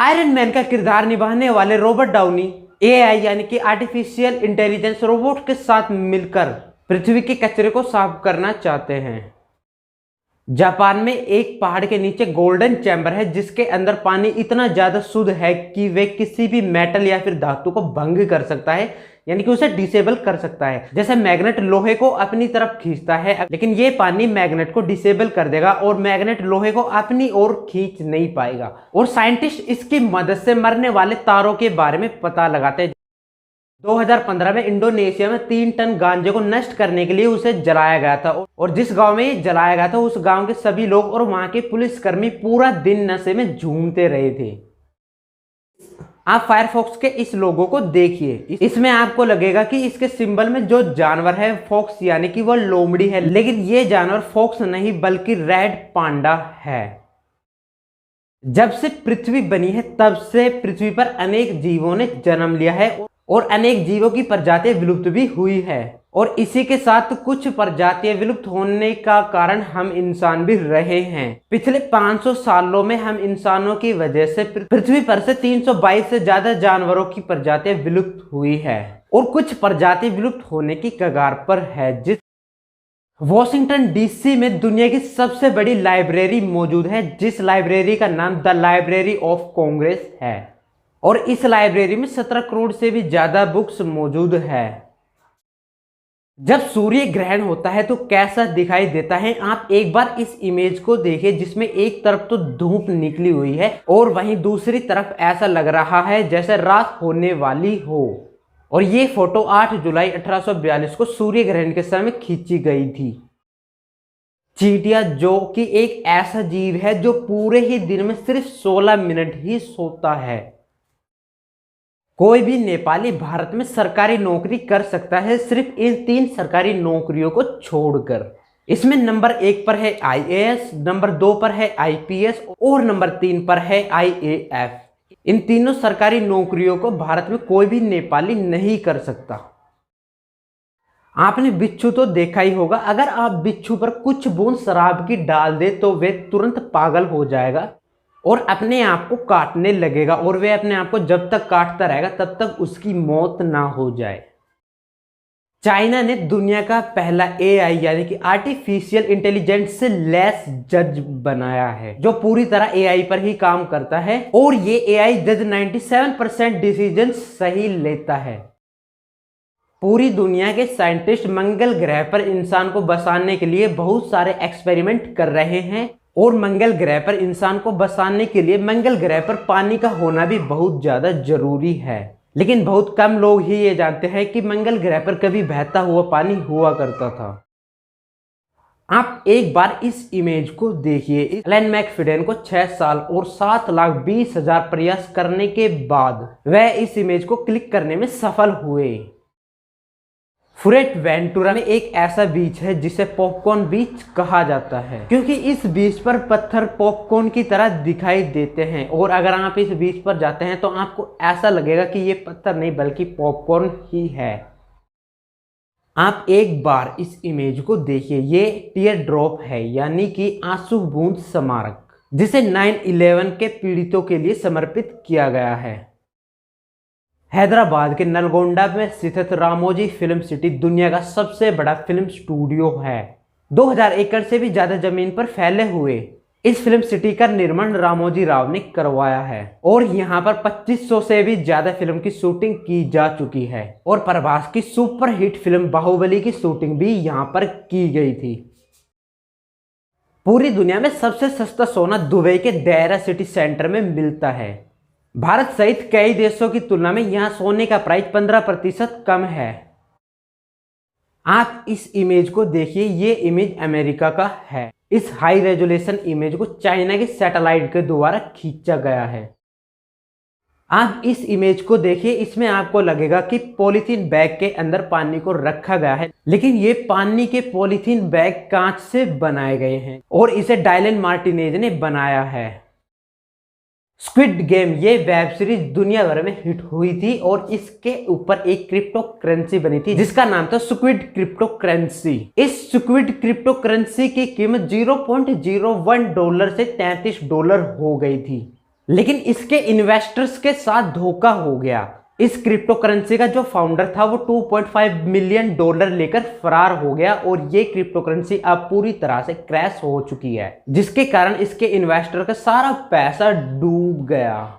Iron man का किरदार निभाने वाले रॉबर्ट डाउनी एआई यानी कि आर्टिफिशियल इंटेलिजेंस रोबोट के साथ मिलकर पृथ्वी के कचरे को साफ करना चाहते हैं। जापान में एक पहाड़ के नीचे गोल्डन चैम्बर है जिसके अंदर पानी इतना ज्यादा शुद्ध है कि वे किसी भी मेटल या फिर धातु को भंग कर सकता है, यानी कि उसे डिसेबल कर सकता है। जैसे मैग्नेट लोहे को अपनी तरफ खींचता है, लेकिन ये पानी मैग्नेट को डिसेबल कर देगा और मैग्नेट लोहे को अपनी ओर खींच नहीं पाएगा। और साइंटिस्ट इसकी मदद से मरने वाले तारों के बारे में पता लगाते हैं। 2015 में इंडोनेशिया में 3 टन गांजे को नष्ट करने के लिए उसे जलाया गया था, और जिस गांव में ये जलाया गया था उस गांव के सभी लोग और वहां के पुलिसकर्मी पूरा दिन नशे में झूमते रहे थे। आप फायरफॉक्स के इस लोगो को देखिए, इसमें आपको लगेगा कि इसके सिंबल में जो जानवर है फॉक्स यानी कि वो लोमड़ी है, लेकिन ये जानवर फॉक्स नहीं बल्कि रेड पांडा है। जब से पृथ्वी बनी है तब से पृथ्वी पर अनेक जीवों ने जन्म लिया है और अनेक जीवों की प्रजातियां विलुप्त भी हुई है, और इसी के साथ कुछ प्रजातियां विलुप्त होने का कारण हम इंसान भी रहे हैं। पिछले 500 सालों में हम इंसानों की वजह से पृथ्वी पर से 322 से ज्यादा जानवरों की प्रजातियां विलुप्त हुई है और कुछ प्रजाति विलुप्त होने की कगार पर है। वॉशिंगटन डीसी में दुनिया की सबसे बड़ी लाइब्रेरी मौजूद है, जिस लाइब्रेरी का नाम द लाइब्रेरी ऑफ कांग्रेस है, और इस लाइब्रेरी में 17 करोड़ से भी ज्यादा बुक्स मौजूद है। जब सूर्य ग्रहण होता है तो कैसा दिखाई देता है, आप एक बार इस इमेज को देखिए जिसमें एक तरफ तो धूप निकली हुई है और वहीं दूसरी तरफ ऐसा लग रहा है जैसे रात होने वाली हो। और ये फोटो 8 जुलाई 1842 को सूर्य ग्रहण के समय खींची गई थी। चींटियां, जो कि एक ऐसा जीव है जो पूरे ही दिन में सिर्फ 16 मिनट ही सोता है। कोई भी नेपाली भारत में सरकारी नौकरी कर सकता है सिर्फ इन 3 सरकारी नौकरियों को छोड़कर। इसमें नंबर 1 पर है आईएएस, नंबर 2 पर है आईपीएस और नंबर 3 पर है आईएएफ। इन तीनों सरकारी नौकरियों को भारत में कोई भी नेपाली नहीं कर सकता। आपने बिच्छू तो देखा ही होगा, अगर आप बिच्छू पर कुछ बूंद शराब की डाल दे तो वे तुरंत पागल हो जाएगा और अपने आप को काटने लगेगा, और वे अपने आप को जब तक काटता रहेगा तब तक उसकी मौत ना हो जाए। चाइना ने दुनिया का पहला एआई यानी कि आर्टिफिशियल इंटेलिजेंस से लेस जज बनाया है, जो पूरी तरह एआई पर ही काम करता है, और ये एआई जज 97% डिसीजन सही लेता है। पूरी दुनिया के साइंटिस्ट मंगल ग्रह पर इंसान को बसाने के लिए बहुत सारे एक्सपेरिमेंट कर रहे हैं, और मंगल ग्रह पर इंसान को बसाने के लिए मंगल ग्रह पर पानी का होना भी बहुत ज्यादा जरूरी है। लेकिन बहुत कम लोग ही ये जानते हैं कि मंगल ग्रह पर कभी बहता हुआ पानी हुआ करता था। आप एक बार इस इमेज को देखिए। एलन मैकफिडेन को 6 साल और 7,20,000 प्रयास करने के बाद वह इस इमेज को क्लिक करने में सफल हुए। फुरेटवेंटुरा में एक ऐसा बीच है जिसे पॉपकॉर्न बीच कहा जाता है, क्योंकि इस बीच पर पत्थर पॉपकॉर्न की तरह दिखाई देते हैं, और अगर आप इस बीच पर जाते हैं तो आपको ऐसा लगेगा कि ये पत्थर नहीं बल्कि पॉपकॉर्न ही है। आप एक बार इस इमेज को देखिए। ये टीयर ड्रॉप है यानी कि आंसू बूंद स्मारक, जिसे 9/11 के पीड़ितों के लिए समर्पित किया गया है। हैदराबाद के नलगोंडा में स्थित रामोजी फिल्म सिटी दुनिया का सबसे बड़ा फिल्म स्टूडियो है। 2000 एकड़ से भी ज्यादा जमीन पर फैले हुए इस फिल्म सिटी का निर्माण रामोजी राव ने करवाया है, और यहाँ पर 2500 से भी ज्यादा फिल्म की शूटिंग की जा चुकी है, और प्रभास की सुपरहिट फिल्म बाहुबली की शूटिंग भी यहाँ पर की गई थी। पूरी दुनिया में सबसे सस्ता सोना दुबई के देरा सिटी सेंटर में मिलता है। भारत सहित कई देशों की तुलना में यहां सोने का प्राइस 15% कम है। आप इस इमेज को देखिए, ये इमेज अमेरिका का है। इस हाई रेजोल्यूशन इमेज को चाइना के सैटेलाइट के द्वारा खींचा गया है। आप इस इमेज को देखिए, इसमें आपको लगेगा कि पॉलीथीन बैग के अंदर पानी को रखा गया है, लेकिन ये पानी के पॉलीथीन बैग कांच से बनाए गए हैं, और इसे डायलन मार्टिनेज ने बनाया है। स्क्विड गेम ये वेब सीरीज दुनिया भर में हिट हुई थी, और इसके ऊपर एक क्रिप्टो करेंसी बनी थी जिसका नाम था स्क्विड क्रिप्टो करेंसी। इस स्क्विड क्रिप्टो करेंसी की कीमत $0.01 से $33 हो गई थी। लेकिन इसके इन्वेस्टर्स के साथ धोखा हो गया। इस क्रिप्टो करेंसी का जो फाउंडर था वो $2.5 मिलियन लेकर फरार हो गया और ये क्रिप्टो करेंसी अब पूरी तरह से क्रैश हो चुकी है, जिसके कारण इसके इन्वेस्टर का सारा पैसा डूब गया।